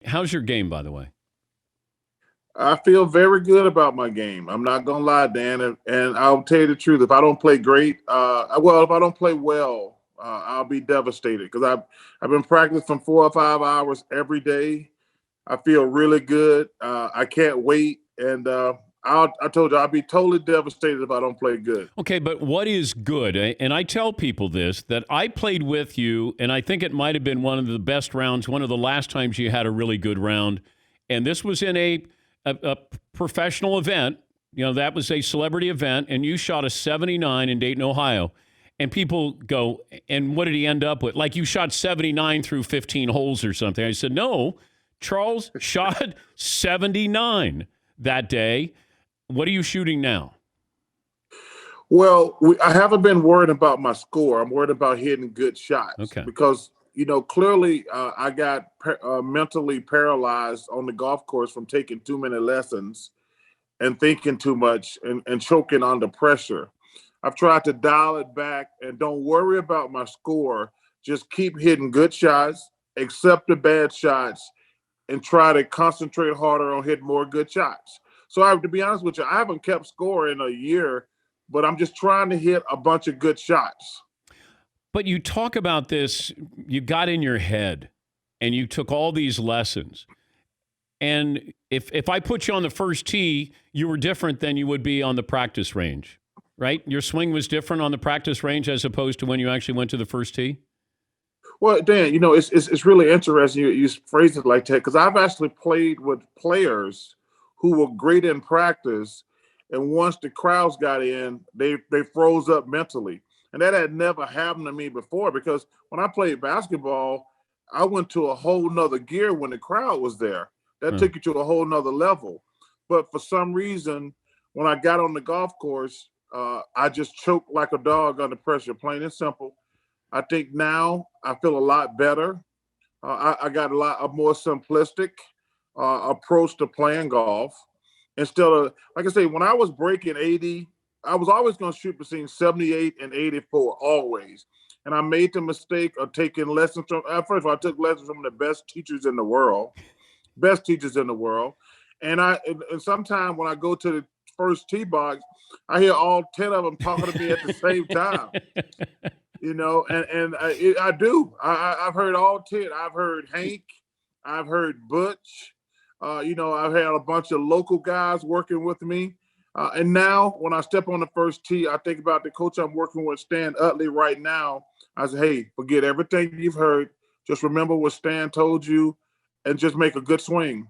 How's your game, by the way? I feel very good about my game. I'm not gonna lie, Dan, and I'll tell you the truth. If I don't play great, if I don't play well, I'll be devastated because I've been practicing from 4 or 5 hours every day. I feel really good. I can't wait, and I told you I'll be totally devastated if I don't play good. Okay, but what is good? And I tell people this that I played with you, and I think it might have been one of the best rounds, one of the last times you had a really good round. And this was in a professional event. You know, that was a celebrity event, and you shot a 79 in Dayton, Ohio. And people go, and what did he end up with? Like you shot 79 through 15 holes or something. I said, no, Charles shot 79 that day. What are you shooting now? Well, I haven't been worried about my score. I'm worried about hitting good shots Okay. because clearly I got mentally paralyzed on the golf course from taking too many lessons and thinking too much and choking under pressure. I've tried to dial it back and don't worry about my score. Just keep hitting good shots, accept the bad shots, and try to concentrate harder on hitting more good shots. So I have to be honest with you, I haven't kept score in a year, but I'm just trying to hit a bunch of good shots. But you talk about this, you got in your head and you took all these lessons. And if I put you on the first tee, you were different than you would be on the practice range, right? Your swing was different on the practice range as opposed to when you actually went to the first tee? Well, Dan, it's really interesting you phrase it like that because I've actually played with players who were great in practice, and once the crowds got in, they froze up mentally, and that had never happened to me before. Because when I played basketball, I went to a whole nother gear when the crowd was there. That Huh. took you to a whole nother level. But for some reason, when I got on the golf course, I just choked like a dog under pressure, plain and simple. I think now I feel a lot better. I got a lot of more simplistic approach to playing golf. Instead of, like I say, when I was breaking 80, I was always going to shoot between 78 and 84, always. And I made the mistake of taking lessons from, first of all, I took lessons from the best teachers in the world. And sometimes when I go to the first tee box, I hear all 10 of them talking to me at the same time. I do. I've heard all 10. I've heard Hank. I've heard Butch. I've had a bunch of local guys working with me. And now when I step on the first tee, I think about the coach I'm working with, Stan Utley, right now. I say, hey, forget everything you've heard. Just remember what Stan told you and just make a good swing.